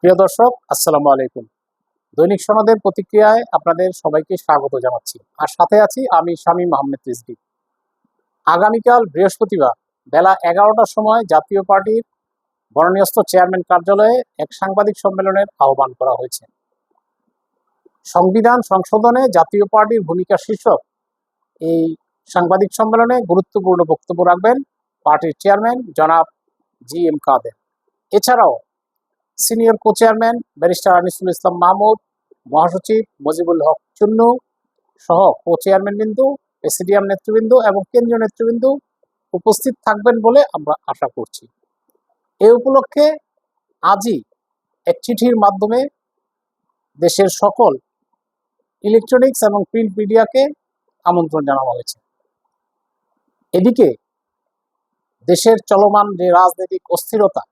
প্রিয় দর্শক, আসসালামু আলাইকুম। দৈনিক সনদের প্রতিক্রিয়ায় আপনাদের সবাইকে স্বাগত জানাচ্ছি। আর সাথে আছি আমি শামীম আহমেদ রিজভী। আগামীকাল বৃহস্পতিবার বেলা 11টার সময় জাতীয় পার্টির বরণীয়স্থ চেয়ারম্যান কার্যালয়ে এক সাংবাদিক সম্মেলনের আহ্বান করা হয়েছে। সংবিধান সংশোধনে জাতীয় পার্টির ভূমিকা শীর্ষক এই সাংবাদিক সম্মেলনে গুরুত্বপূর্ণ বক্তব্য রাখবেন পার্টির চেয়ারম্যান জনাব জি.এম. কাদের। এছাড়াও senior co chairman barrister Anisul Islam Mahmud, মহাসচিব মজিবুল হক চুন্নু সহ কো চেয়ারম্যান বিন্দু, প্রেসিডিয়াম নেতৃবৃন্দ এবং কেন্দ্রীয় নেতৃবৃন্দ উপস্থিত থাকবেন বলে আমরা আশা করছি। এ উপলক্ষে আজই এক চিঠির মাধ্যমে দেশের সকল ইলেকট্রনিক্স এবং প্রিন্ট মিডিয়াকে আমন্ত্রণ জানানো হয়েছে। এদিকে দেশের চলমান যে রাজনৈতিক অস্থিরতা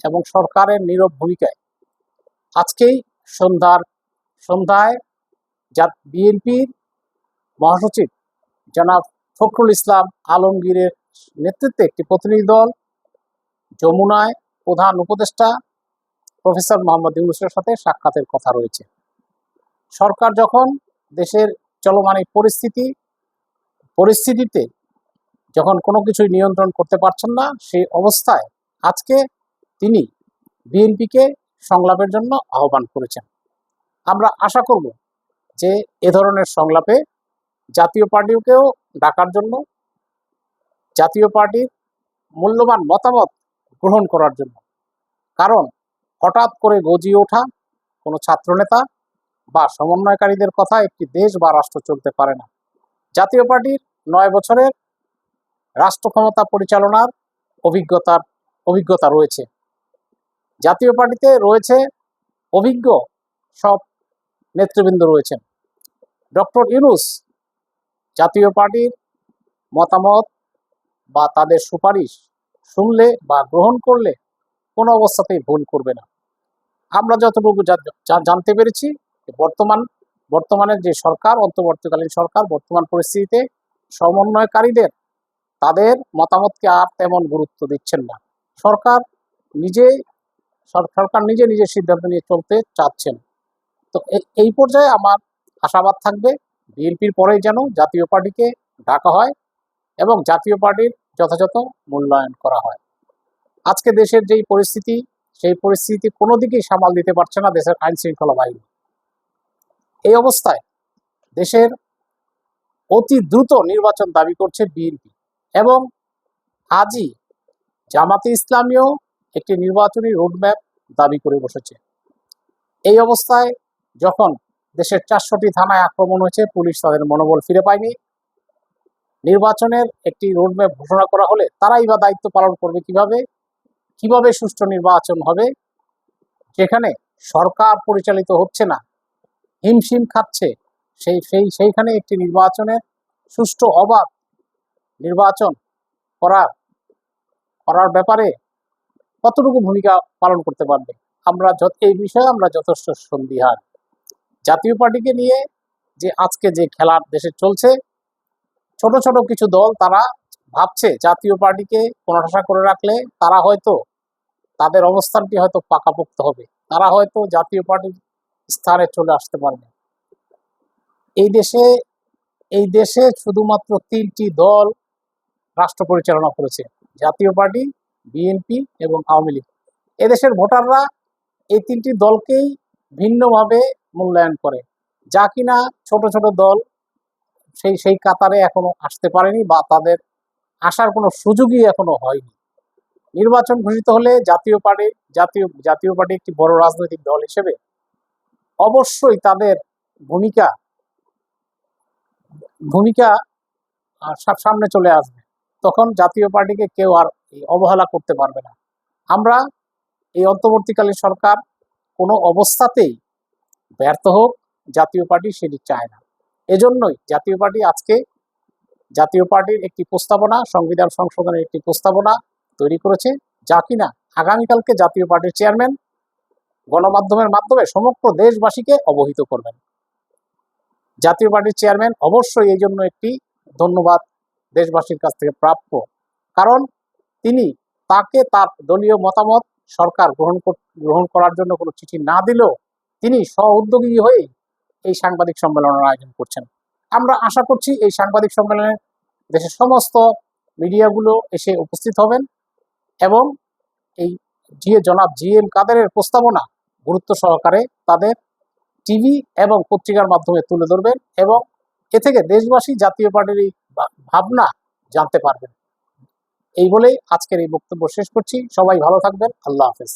এবং সরকারের নীরব ভূমিকায় আজকেই সন্ধ্যায় বিএনপির মহাসচিব জনাব ফখরুল ইসলাম আলমগীরের নেতৃত্বে একটি প্রতিনিধি দল যমুনায় প্রধান উপদেষ্টা প্রফেসর মোহাম্মদ ইউনূসের সাথে সাক্ষাতের কথা রয়েছে। সরকার যখন দেশের চলমান এই পরিস্থিতিতে যখন কোনো কিছুই নিয়ন্ত্রণ করতে পারছেন না, সেই অবস্থায় আজকে তিনি বিএনপিকে সংলাপের জন্য আহ্বান করেছেন। আমরা আশা করব যে এ ধরনের সংলাপে জাতীয় পার্টিকেও ডাকার জন্য, জাতীয় পার্টির মূল্যবান মতামত গ্রহণ করার জন্য। কারণ হঠাৎ করে গজিয়ে ওঠা কোনো ছাত্রনেতা বা সমন্বয়কারীদের কথা একটি দেশ বা রাষ্ট্র চলতে পারে না। জাতীয় পার্টির 9 বছরের রাষ্ট্র ক্ষমতা পরিচালনার অভিজ্ঞতা রয়েছে। জাতীয় পার্টিতে রয়েছে অভিজ্ঞ সব নেতৃবৃন্দ রয়েছেন। ডক্টর ইউনূস জাতীয় পার্টির মতামত বা তাদের সুপারিশ শুনলে বা গ্রহণ করলে কোনো অবস্থাতেই ভুল করবে না। আমরা যতটুকু জানতে পেরেছি, বর্তমানের যে সরকার, অন্তর্বর্তীকালীন সরকার বর্তমান পরিস্থিতিতে সমন্বয়কারীদের তাদের মতামতকে আর তেমন গুরুত্ব দিচ্ছেন না। সরকার নিজে নিজের সিদ্ধান্ত নিয়ে চলতে চাচ্ছেন। তো এই পর্যায়ে আমার আশাবাদ থাকবে বিএনপির পরেই যেন জাতীয় পার্টিকে ডাকা হয় এবং জাতীয় পার্টির যথাযথ মূল্যায়ন করা হয়। আজকে দেশের যেই পরিস্থিতি, সেই পরিস্থিতি কোনো দিকেই সামাল দিতে পারছে না দেশের আইন শৃঙ্খলা বাহিনী। এই অবস্থায় দেশের অতি দ্রুত নির্বাচন দাবি করছে বিএনপি এবং আজই জামাতে ইসলামীও একটি নির্বাচনী রোডম্যাপ দাবি করে বসেছে। এই অবস্থায় যখন দেশের 400টি থানায় আক্রমণ হয়েছে, পুলিশ তাদের মনোবল ফিরে পায়নি, নির্বাচনের একটি রোডম্যাপ ঘোষণা করা হলে তারাই বা দায়িত্ব পালন করবে কিভাবে সুষ্ঠু নির্বাচন হবে, যেখানে সরকার পরিচালিত হচ্ছে না, হিমশিম খাচ্ছে, সেইখানে একটি নির্বাচনের সুষ্ঠু অবাধ নির্বাচন করার ব্যাপারে কতটুকু ভূমিকা পালন করতে পারবে, এই বিষয়ে আমরা যথেষ্ট সন্দিহান। জাতীয় পার্টিকে নিয়ে যে আজকে যে খেলার দেশে চলছে, ছোট ছোট কিছু দল তারা ভাবছে জাতীয় পার্টিকে কোণঠাসা করে রাখলে তারা হয়তো তাদের অবস্থানটি হয়তো পাকাপোক্ত হবে, তারা হয়তো জাতীয় পার্টির স্থানে চলে আসতে পারবে। এই দেশে শুধুমাত্র 3টি দল রাষ্ট্র পরিচালনা করেছে, জাতীয় পার্টি, বিএনপি এবং আওয়ামী লীগ। এদেশের ভোটাররা এই 3টি দলকেই ভিন্নভাবে মূল্যায়ন করে, যা কিনা ছোট ছোট দল সেই কাতারে এখনো আসতে পারেনি বা তাদের আসার কোনো সুযোগই এখনো হয়নি। নির্বাচন ঘোষিত হলে জাতীয় পার্টি একটি বড় রাজনৈতিক দল হিসেবে অবশ্যই তাদের ভূমিকা সামনে চলে আসবে। তখন জাতীয় পার্টিকে কেউ আর অবহেলা করতে পারবে না। আমরা এই অন্তর্বর্তীকালীন সরকার কোনো অবস্থাতেই ব্যর্থ হোক, জাতীয় পার্টি সেটি চায় না। এজন্যই জাতীয় পার্টির একটি প্রস্তাবনা, সংবিধান সংশোধনের একটি প্রস্তাবনা তৈরি করেছে, যা কিনা আগামীকালকে জাতীয় পার্টির চেয়ারম্যান গণমাধ্যমের মাধ্যমে সমগ্র দেশবাসীকে অবহিত করবেন। জাতীয় পার্টির চেয়ারম্যান অবশ্যই এই জন্য একটি ধন্যবাদ দেশবাসীর কাছ থেকে প্রাপ্য, কারণ তিনি তাকে তার দলীয় মতামত সরকার গ্রহণ করার জন্য কোনো চিঠি না দিলেও তিনি স্ব-উদ্যোগী হয়ে এই সাংবাদিক সম্মেলনের আয়োজন করছেন। আমরা আশা করছি এই সাংবাদিক সম্মেলনে দেশের সমস্ত মিডিয়াগুলো এসে উপস্থিত হবেন এবং এই জনাব জি.এম. কাদেরের প্রস্তাবনা গুরুত্ব সহকারে তাদের টিভি এবং পত্রিকার মাধ্যমে তুলে ধরবেন এবং এ থেকে দেশবাসী জাতীয় পার্টির এই ভাবনা জানতে পারবেন। এই বলেই আজকের এই বক্তব্য শেষ করছি। সবাই ভালো থাকবেন। আল্লাহ হাফেজ।